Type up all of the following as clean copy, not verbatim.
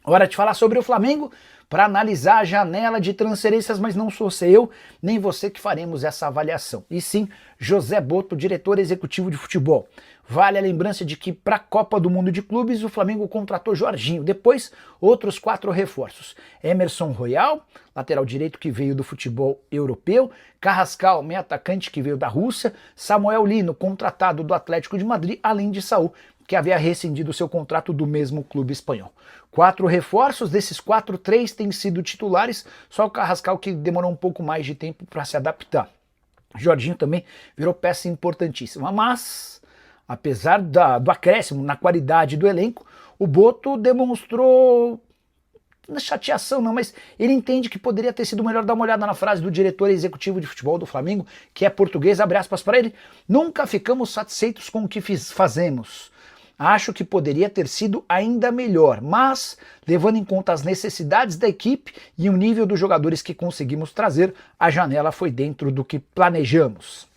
Hora de falar sobre o Flamengo para analisar a janela de transferências, mas não sou eu nem você que faremos essa avaliação, e sim José Boto, diretor executivo de futebol. Vale a lembrança de que para a Copa do Mundo de Clubes o Flamengo contratou Jorginho, depois outros 4 reforços. Emerson Royal, lateral direito que veio do futebol europeu, Carrascal, meio atacante que veio da Rússia, Samuel Lino, contratado do Atlético de Madrid, além de Saul, que havia rescindido seu contrato do mesmo clube espanhol. 4 reforços, desses 4, 3 têm sido titulares, só o Carrascal que demorou um pouco mais de tempo para se adaptar. Jorginho também virou peça importantíssima, mas apesar do acréscimo na qualidade do elenco, o Boto demonstrou, não é chateação não, mas ele entende que poderia ter sido melhor. Dar uma olhada na frase do diretor executivo de futebol do Flamengo, que é português, abre aspas para ele: nunca ficamos satisfeitos com o que fazemos. Acho que poderia ter sido ainda melhor, mas, levando em conta as necessidades da equipe e o nível dos jogadores que conseguimos trazer, a janela foi dentro do que planejamos.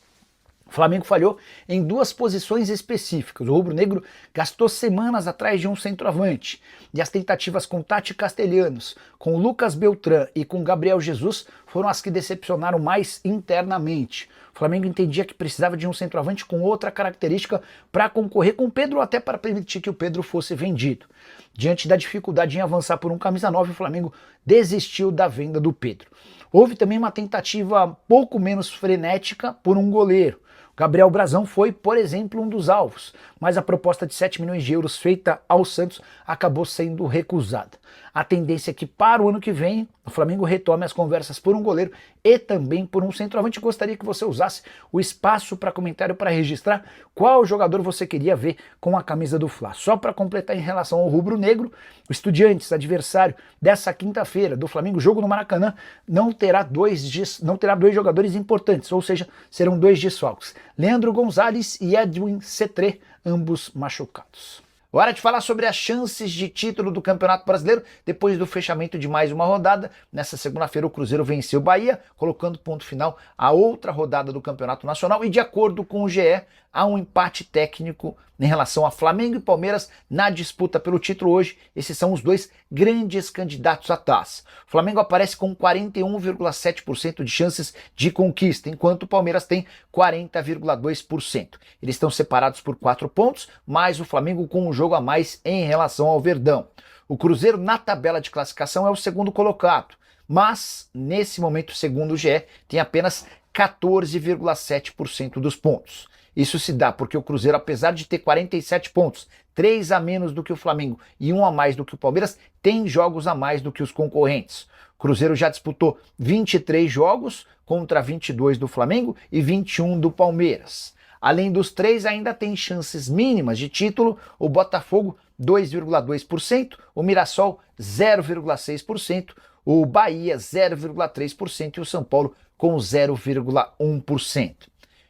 O Flamengo falhou em 2 posições específicas. O rubro-negro gastou semanas atrás de um centroavante, e as tentativas com Tati Castelhanos, com o Lucas Beltrán e com Gabriel Jesus foram as que decepcionaram mais internamente. O Flamengo entendia que precisava de um centroavante com outra característica para concorrer com o Pedro, ou até para permitir que o Pedro fosse vendido. Diante da dificuldade em avançar por um camisa 9, o Flamengo desistiu da venda do Pedro. Houve também uma tentativa pouco menos frenética por um goleiro. Gabriel Brazão foi, por exemplo, um dos alvos, mas a proposta de 7 milhões de euros feita ao Santos acabou sendo recusada. A tendência é que para o ano que vem o Flamengo retome as conversas por um goleiro e também por um centroavante. Gostaria que você usasse o espaço para comentário para registrar qual jogador você queria ver com a camisa do Fla. Só para completar em relação ao rubro-negro, o Estudiantes, adversário dessa quinta-feira do Flamengo, jogo no Maracanã, não terá dois jogadores importantes, ou seja, serão 2 desfalques: Leandro Gonzalez e Edwin Cetré, ambos machucados. Hora de falar sobre as chances de título do Campeonato Brasileiro depois do fechamento de mais uma rodada. Nessa segunda-feira o Cruzeiro venceu o Bahia, colocando ponto final à outra rodada do Campeonato Nacional, e de acordo com o GE, há um empate técnico em relação a Flamengo e Palmeiras na disputa pelo título hoje. Esses são os 2 grandes candidatos à taça. O Flamengo aparece com 41,7% de chances de conquista, enquanto o Palmeiras tem 40,2%. Eles estão separados por 4 pontos, mas o Flamengo com um jogo a mais em relação ao Verdão. O Cruzeiro na tabela de classificação é o segundo colocado, mas nesse momento, segundo o GE, tem apenas 14,7% dos pontos. Isso se dá porque o Cruzeiro, apesar de ter 47 pontos, 3 a menos do que o Flamengo e 1 a mais do que o Palmeiras, tem jogos a mais do que os concorrentes. O Cruzeiro já disputou 23 jogos contra 22 do Flamengo e 21 do Palmeiras. Além dos 3, ainda tem chances mínimas de título: o Botafogo 2,2%, o Mirassol 0,6%, o Bahia 0,3% e o São Paulo com 0,1%.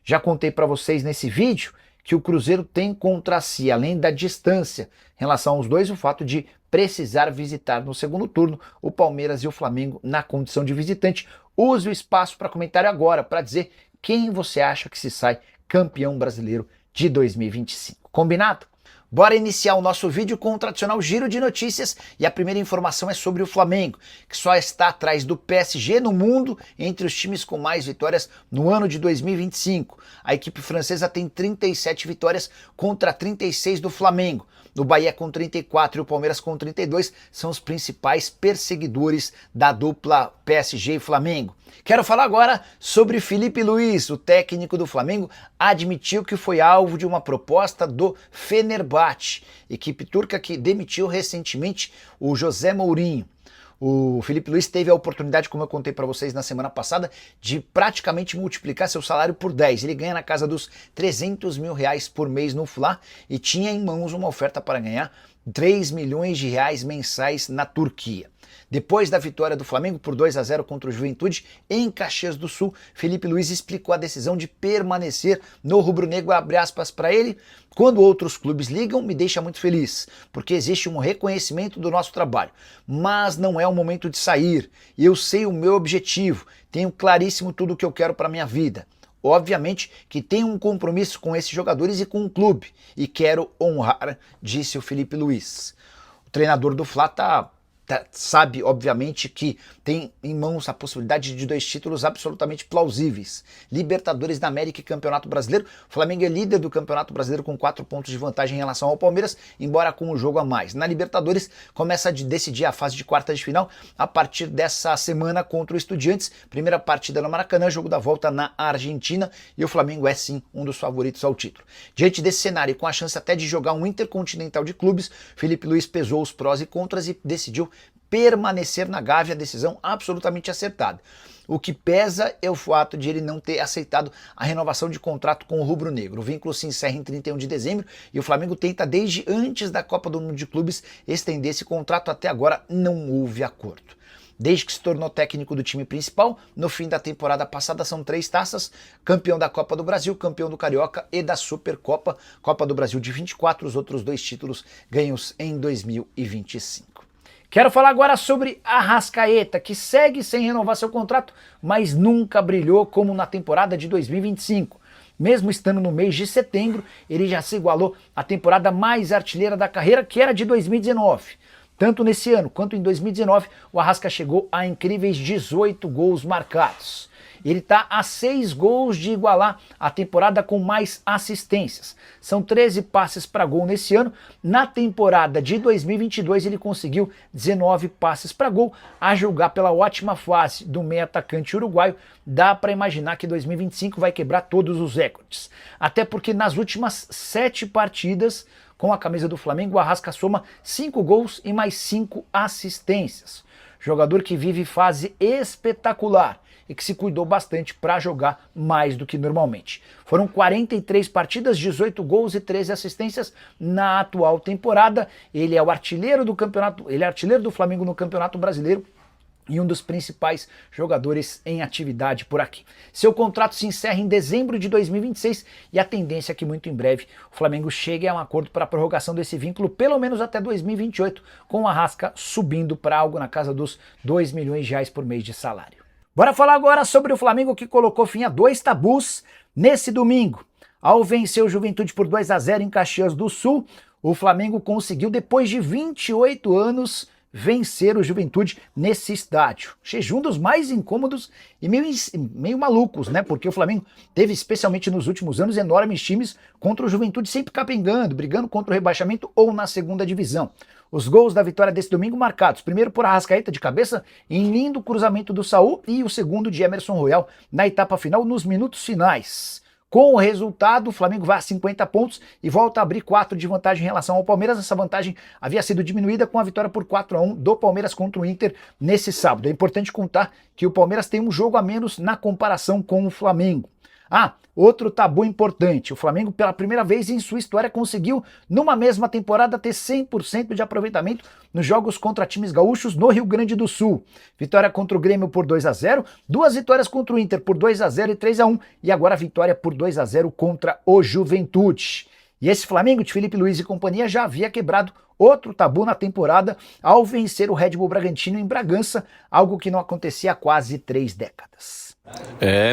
Já contei para vocês nesse vídeo que o Cruzeiro tem contra si, além da distância em relação aos 2, o fato de precisar visitar no segundo turno o Palmeiras e o Flamengo na condição de visitante. Use o espaço para comentário agora para dizer quem você acha que se sai campeão brasileiro de 2025. Combinado? Bora iniciar o nosso vídeo com o tradicional giro de notícias, e a primeira informação é sobre o Flamengo, que só está atrás do PSG no mundo entre os times com mais vitórias no ano de 2025. A equipe francesa tem 37 vitórias contra 36 do Flamengo. O Bahia com 34 e o Palmeiras com 32 são os principais perseguidores da dupla PSG e Flamengo. Quero falar agora sobre Filipe Luís. O técnico do Flamengo admitiu que foi alvo de uma proposta do Fenerbahçe, equipe turca que demitiu recentemente o José Mourinho. O Filipe Luís teve a oportunidade, como eu contei para vocês na semana passada, de praticamente multiplicar seu salário por 10. Ele ganha na casa dos 300 mil reais por mês no Fla e tinha em mãos uma oferta para ganhar 3 milhões de reais mensais na Turquia. Depois da vitória do Flamengo por 2 a 0 contra o Juventude em Caxias do Sul, Filipe Luís explicou a decisão de permanecer no rubro-negro, abre aspas para ele: quando outros clubes ligam, me deixa muito feliz, porque existe um reconhecimento do nosso trabalho, mas não é o momento de sair. Eu sei o meu objetivo, tenho claríssimo tudo o que eu quero para minha vida. Obviamente que tenho um compromisso com esses jogadores e com o clube, e quero honrar, disse o Filipe Luís. O treinador do Fla está sabe, obviamente, que tem em mãos a possibilidade de 2 títulos absolutamente plausíveis. Libertadores da América e Campeonato Brasileiro. O Flamengo é líder do Campeonato Brasileiro com 4 pontos de vantagem em relação ao Palmeiras, embora com um jogo a mais. Na Libertadores, começa a decidir a fase de quartas de final a partir dessa semana contra o Estudiantes. Primeira partida no Maracanã, jogo da volta na Argentina, e o Flamengo é sim um dos favoritos ao título. Diante desse cenário, com a chance até de jogar um Intercontinental de Clubes, Felipe Luiz pesou os prós e contras e decidiu permanecer na Gávea, decisão absolutamente acertada. O que pesa é o fato de ele não ter aceitado a renovação de contrato com o rubro-negro. O vínculo se encerra em 31 de dezembro e o Flamengo tenta desde antes da Copa do Mundo de Clubes estender esse contrato. Até agora não houve acordo. Desde que se tornou técnico do time principal, no fim da temporada passada são 3 taças: campeão da Copa do Brasil, campeão do Carioca e da Supercopa. Copa do Brasil de 24, os outros 2 títulos ganhos em 2025. Quero falar agora sobre Arrascaeta, que segue sem renovar seu contrato, mas nunca brilhou como na temporada de 2025. Mesmo estando no mês de setembro, ele já se igualou à temporada mais artilheira da carreira, que era de 2019. Tanto nesse ano quanto em 2019, o Arrasca chegou a incríveis 18 gols marcados. Ele está a 6 gols de igualar a temporada com mais assistências. São 13 passes para gol nesse ano. Na temporada de 2022 ele conseguiu 19 passes para gol. A julgar pela ótima fase do meio atacante uruguaio, dá para imaginar que 2025 vai quebrar todos os recordes. Até porque nas últimas 7 partidas com a camisa do Flamengo, o Arrasca soma 5 gols e mais 5 assistências. Jogador que vive fase espetacular e que se cuidou bastante para jogar mais do que normalmente. Foram 43 partidas, 18 gols e 13 assistências na atual temporada. Ele é o artilheiro do campeonato, ele é artilheiro do Flamengo no Campeonato Brasileiro e um dos principais jogadores em atividade por aqui. Seu contrato se encerra em dezembro de 2026 e a tendência é que muito em breve o Flamengo chegue a um acordo para a prorrogação desse vínculo, pelo menos até 2028, com o Arrasca subindo para algo na casa dos 2 milhões de reais por mês de salário. Bora falar agora sobre o Flamengo, que colocou fim a 2 tabus nesse domingo. Ao vencer o Juventude por 2-0 em Caxias do Sul, o Flamengo conseguiu, depois de 28 anos, vencer o Juventude nesse estádio. Jejum dos mais incômodos e meio malucos, né? Porque o Flamengo teve, especialmente nos últimos anos, enormes times contra o Juventude sempre capengando, brigando contra o rebaixamento ou na segunda divisão. Os gols da vitória desse domingo marcados, primeiro por Arrascaeta de cabeça, em lindo cruzamento do Saul, e o segundo de Emerson Royal na etapa final, nos minutos finais. Com o resultado, o Flamengo vai a 50 pontos e volta a abrir 4 de vantagem em relação ao Palmeiras. Essa vantagem havia sido diminuída com a vitória por 4-1 do Palmeiras contra o Inter nesse sábado. É importante contar que o Palmeiras tem um jogo a menos na comparação com o Flamengo. Outro tabu importante: o Flamengo pela primeira vez em sua história conseguiu, numa mesma temporada, ter 100% de aproveitamento nos jogos contra times gaúchos no Rio Grande do Sul. Vitória contra o Grêmio por 2-0, 2 vitórias contra o Inter por 2-0 e 3-1, e agora vitória por 2-0 contra o Juventude. E esse Flamengo de Felipe Luiz e companhia já havia quebrado outro tabu na temporada ao vencer o Red Bull Bragantino em Bragança, algo que não acontecia há quase 3 décadas.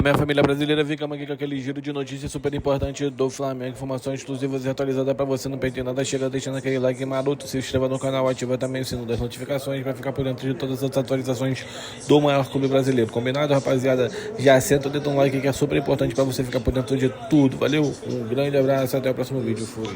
Minha família brasileira, ficamos aqui com aquele giro de notícias super importante do Flamengo, informações exclusivas e atualizadas pra você, não perder nada. Chega deixando aquele like maroto, se inscreva no canal, ativa também o sino das notificações pra ficar por dentro de todas as atualizações do maior clube brasileiro. Combinado, rapaziada? Já senta o dedo no like, que é super importante pra você ficar por dentro de tudo. Valeu, um grande abraço, até o próximo vídeo. Fui.